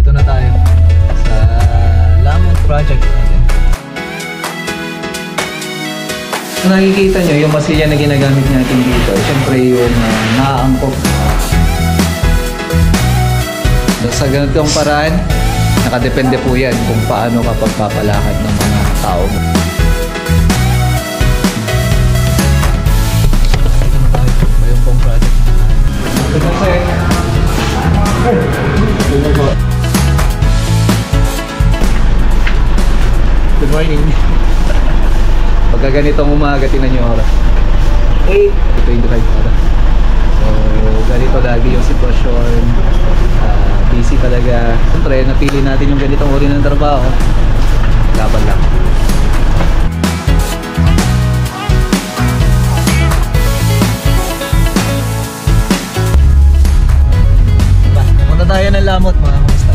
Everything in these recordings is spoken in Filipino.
Dito na tayo sa Lamont project natin. Kung nakikita nyo, yung masilya na ginagamit natin dito, syempre yung naaangkop. Sa ganitong paraan, nakadepende po yan kung paano ka pagpapalakad ng mga tao mo. Ito na tayo, mayroon pong project. Ito na tayo. Good morning. Pagka ganitong umaga, tinan nyo oras 8:25 oras. So, ganito lagi yung sitwasyon. Busy talaga. Siyempre, napili natin yung ganitong uri ng trabaho. Laban lang. Punta tayo ng Lamont, mga kamusta?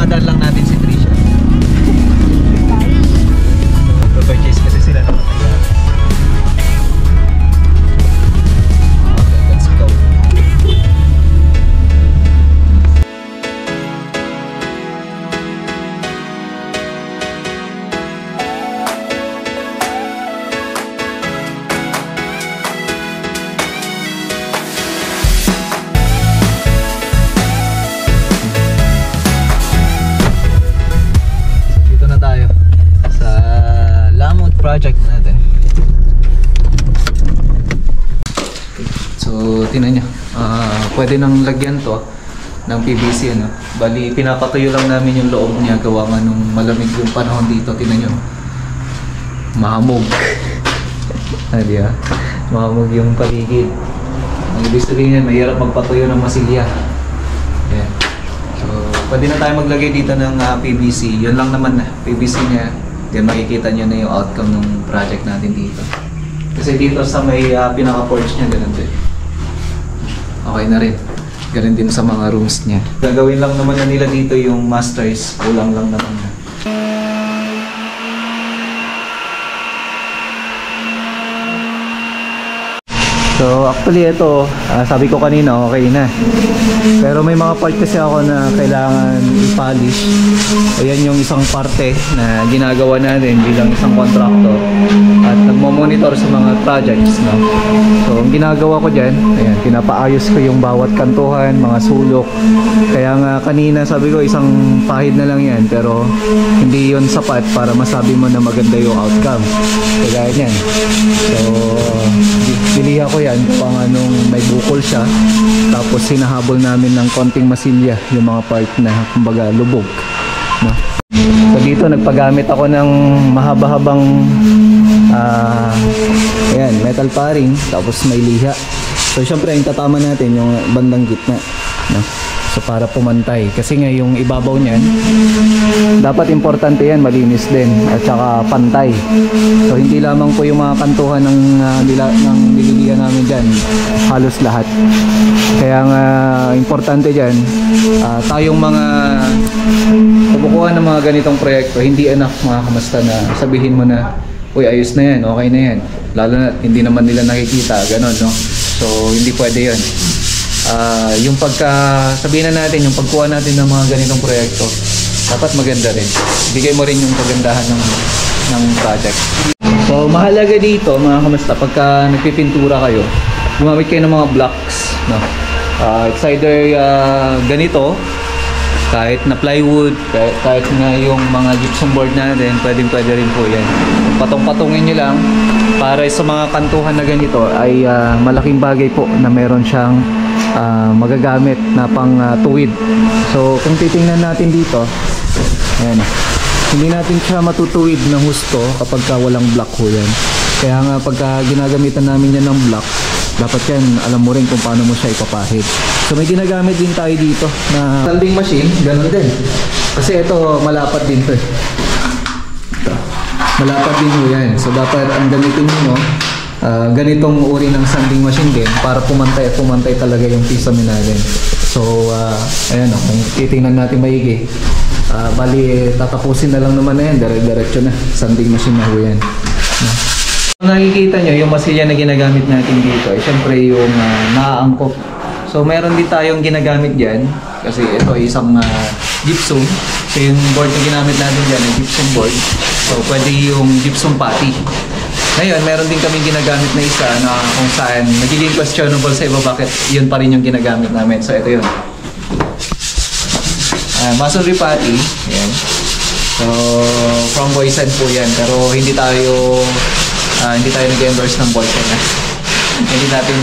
Dadaan lang natin si Trisha. Purchase kasi sila ng material. Okay, let's go. Project natin. So, tinan nyo. Pwede nang lagyan to ng PVC, ano? Bali, pinapatuyo lang namin yung loob niya gawa nga nung malamig yung panahon dito. Tinan nyo. Mahamog. Diba? Mahamog yung paligid. Ang ibig sabihin yan, mahirap magpatuyo ng masilya. Ayan. So, pwede na tayo maglagay dito ng PVC. Yun lang naman na. PVC niya. Then makikita nyo na yung outcome ng project natin dito. Kasi dito sa may pinaka-porch niya, ganun din. Okay na rin. Ganun din sa mga rooms niya. Gagawin lang naman na nila dito yung masters. Kulang lang naman na. So actually ito, sabi ko kanina okay na. Pero may mga part kasi ako na kailangan i-polish. Ayan yung isang parte na ginagawa natin bilang isang contractor at nagmo-monitor sa mga projects, no? So ang ginagawa ko dyan, ayan, pinapaayos ko yung bawat kantuhan, mga sulok. Kaya nga kanina sabi ko isang pahid na lang yan, pero hindi yun sapat para masabi mo na maganda yung outcome. Kaya yan. So pilihan ko yan kung anong may bukol siya, tapos hinahabol namin ng konting masilya yung mga part na kumbaga lubog, no? So dito nagpagamit ako ng mahaba-habang ayan, metal paring, tapos may liha. So syempre yung tatama natin yung bandang gitna, no? So para pumantay, kasi nga yung ibabaw niyan dapat importante yan, malinis din at saka pantay. So hindi lamang po yung mga kantuhan ng nililihan namin dyan, halos lahat. Kaya nga importante dyan, tayong mga kubukuhan ng mga ganitong proyekto, hindi enough mga kamusta na sabihin mo na uy ayos na yan, okay na yan, lalo na hindi naman nila nakikita, ganon, no? So hindi pwede yun. Yung sabihin na natin, yung pagkuha natin ng mga ganitong proyekto, dapat maganda rin. Bigay mo rin yung kagandahan ng project. So mahalaga dito mga kamusta, pagka nagpipintura kayo, gumamit kayo ng mga blocks, no? It's either ganito, kahit na plywood, kahit na yung mga gypsum board natin, pwede rin po yan. Patong-patungin nyo lang para sa mga kantuhan na ganito ay malaking bagay po na meron siyang magagamit na pang tuwid. So kung titingnan natin dito, ayan, hindi natin siya matutuwid ng husto kapag walang block ho yan. Kaya nga pagka ginagamitan namin yan ng block, dapat yan alam mo rin kung paano mo siya ipapahid. So may ginagamit din tayo dito na sanding machine, ganun din. Kasi ito malapat din to. Malapat din ho yan. So dapat ang gamitin nyo ganitong uri ng sanding machine din para pumantay talaga yung pisame natin. So, ayan o, kung titingnan natin maigi. Bali, tatapusin na lang naman na yan. Diretso na. Sanding machine na ho yan. No? Kung nakikita nyo, yung masilya na ginagamit natin dito, syempre yung naaangkop. So, meron din tayong ginagamit dyan. Kasi ito ay isang gypsum. So, yung board na ginamit natin dyan ay gypsum board. So, pwede yung gypsum putty. Ngayon, meron din kaming ginagamit na isa na kung saan nagiging questionable sa iba bakit yun pa rin yung ginagamit namin. So, ito yun. Masonry putty. Ayan. So, from Boysen po yan. Pero hindi tayo nag-endorse ng Boysen. Hindi natin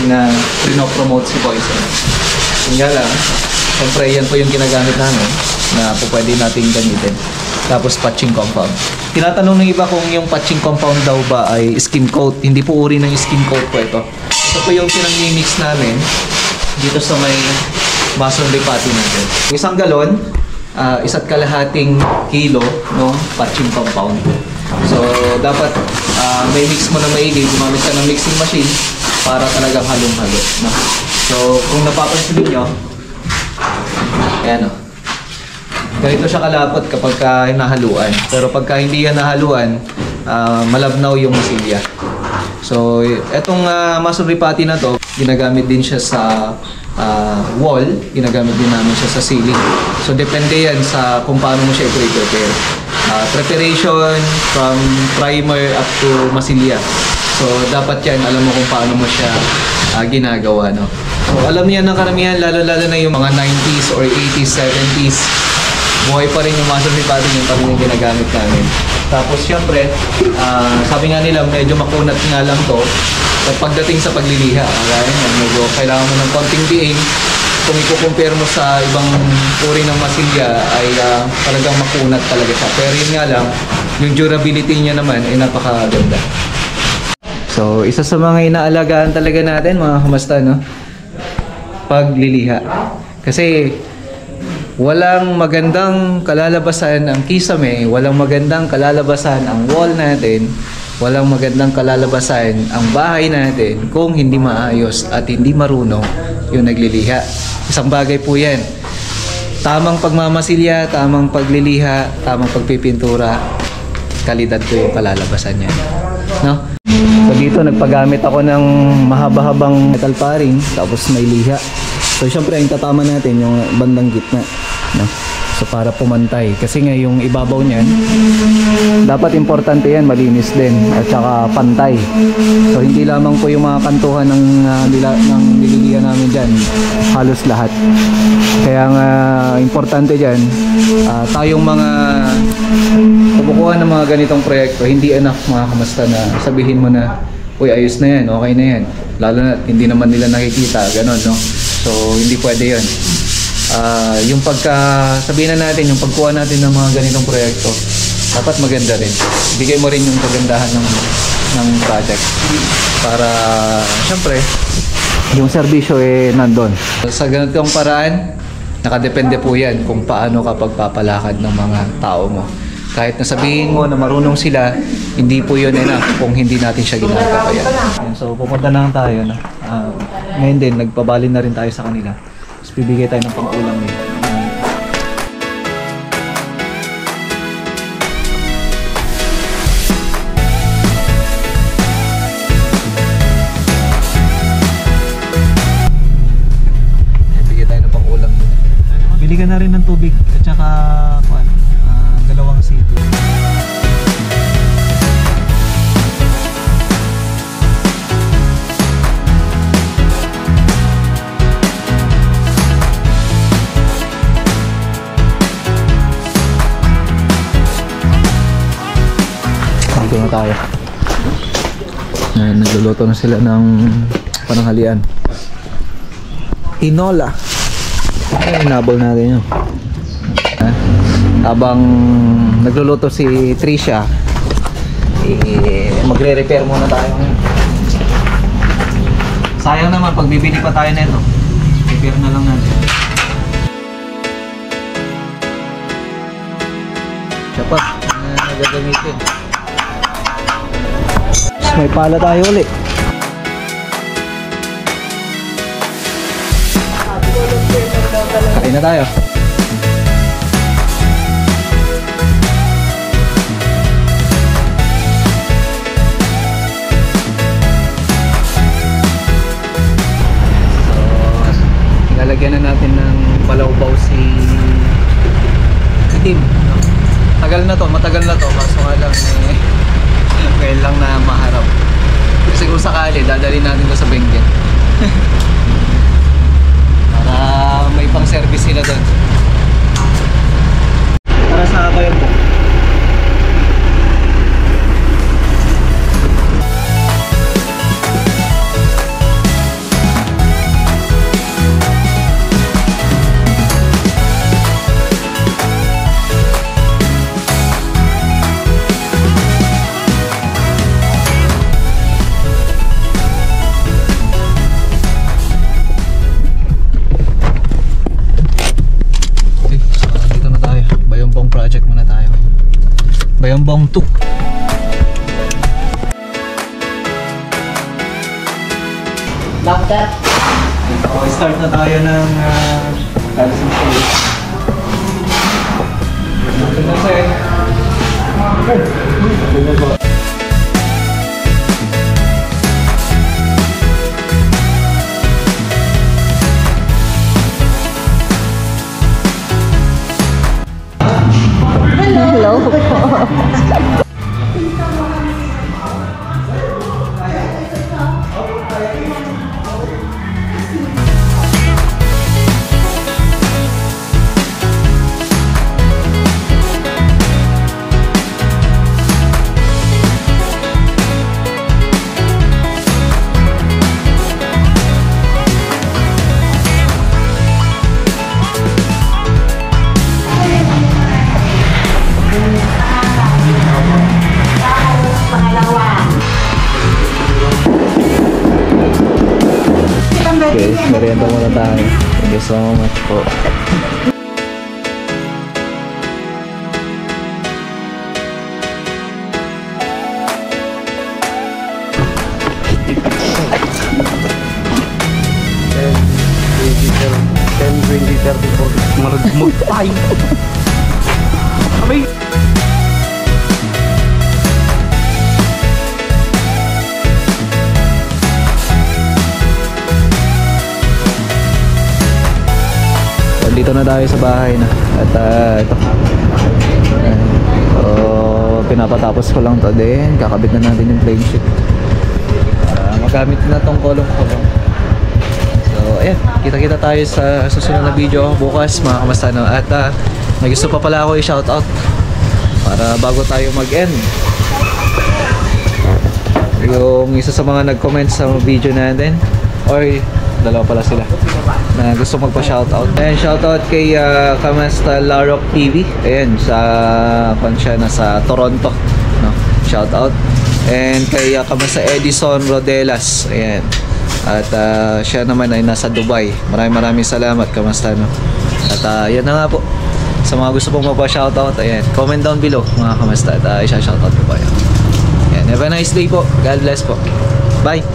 pinopromote si Boysen. Kung nga lang, siyempre yan po yung ginagamit namin na po pwede natin gamitin. Tapos patching compound. Tinatanong ng iba kung yung patching compound daw ba ay skin coat. Hindi po uri ng skin coat po ito. Ito po yung pinang-mix namin dito sa may masonry putty natin. Isang galon, 1.5 kilo no patching compound. So dapat may mix mo na maigi, gumamit ka ng mixing machine para talagang halong-halo. No? So kung napapansin niyo, ayan o. Ganito siya kalapot kapag hinahaluan. Pero pagka hindi yan nahaluan, malabnaw yung masilya. So, etong masonry putty na to, ginagamit din siya sa wall, ginagamit din namin siya sa ceiling. So, depende yan sa kung paano mo siya i-prepare. Preparation from primer up to masilya. So, dapat yan, alam mo kung paano mo siya ginagawa. No? So, alam niyan ng karamihan, lalo-lalo na yung mga 90s or 80s, 70s. Buhay pa rin yung masonry putty, yung pa rin yung ginagamit namin. Tapos syempre, sabi nga nila medyo makunat nga lang to. At pagdating sa pagliliha, medyo kailangan mo ng konting diin. Kung i-compare mo sa ibang uri ng masilya ay talagang makunat talaga siya. Pero yun nga lang, yung durability niya naman ay napakaganda. So, isa sa mga inaalagaan talaga natin mga kamasta, no? Pagliliha. Kasi walang magandang kalalabasan ang kisame, walang magandang kalalabasan ang wall natin, walang magandang kalalabasan ang bahay natin kung hindi maayos at hindi marunong yung nagliliha. Isang bagay po yan. Tamang pagmamasilya, tamang pagliliha, tamang pagpipintura, kalidad ko yung kalalabasan niya. No? So dito nagpagamit ako ng mahaba-habang metal paring, tapos may liha. So syempre ang tatama natin yung bandang gitna, no? So para pumantay kasi nga yung ibabaw niyan dapat importante yan, malinis din at saka pantay. So hindi lamang po yung mga kantuhan ng nililihan namin diyan, halos lahat. Kaya nga importante diyan, tayong mga kumukuha ng mga ganitong proyekto, hindi enough mga kamasta na sabihin mo na, uy ayos na yan, okay na yan. Lalo na hindi naman nila nakikita, ganon, no? So hindi pwede yun. Yung sabihin na natin, yung pagkuha natin ng mga ganitong proyekto, dapat maganda rin. Bigay mo rin yung kagandahan ng project para syempre yung serbisyo nandun. Sa ganitong paraan, nakadepende po yan kung paano ka pagpapalakad ng mga tao mo. Kahit nasabihin mo na marunong sila, hindi po yun enough kung hindi natin siya ginagabayan. So pupunta na lang tayo. No? Ngayon din, nagpabali na rin tayo sa kanila. Tapos bibigay tayo ng pang-ulam nila. Bibigay tayo ng pang-ulam nila. Bili ka na rin ng tubig at saka dalawang sito. Dito na tayo. Nagluluto na sila ng pananghalian. Tinola. Ay, nabol natin yun. Habang nagluluto si Trisha, magre-repair muna tayo. Sayang naman pag bibili pa tayo nito. Repair na lang natin. Siya pa, nagagamitin. May pala tayo ulit. Kain na tayo. Lalagyan na natin ng palawbaw si Tim. Matagal na to, kaso nga lang ngayon lang na maharap. Kasi kung sakali, dadalhin natin to sa Benguet. Para may pang service sila doon. Para sa kayo po. Bayambang 2. Doctor. Okay, start na tayo ng calcium salt. Ito na sir. Ito na po. Hello po. Okay, merienda muna tayo. Thank you so much po. Maragmag tayo. Abay. Dito na tayo sa bahay na. At ito. Pinapatapos ko lang to din. Kakabit na natin yung plane sheet. Magamit na tong kolong-kolong. So, ayan. Kita-kita tayo sa susunod na video bukas mga kamastano. At may gusto pa pala ako i-shoutout para bago tayo mag-end. Yung isa sa mga nag-comment sa video natin. Or dalawa pala sila na gusto magpa-shoutout. Ayan, shoutout kay Kamasta Larok TV. Ayan, sa siya nasa Toronto, no? Shoutout. And kay Kamasta Edison Rodelas. Ayan. At siya naman ay nasa Dubai. Maraming salamat, Kamasta, no? At yan na nga po. Sa mga gusto pong magpa-shoutout, ayan, comment down below mga Kamasta. At isa-shoutout po kayo. Ayan, have a nice day po. God bless po. Bye!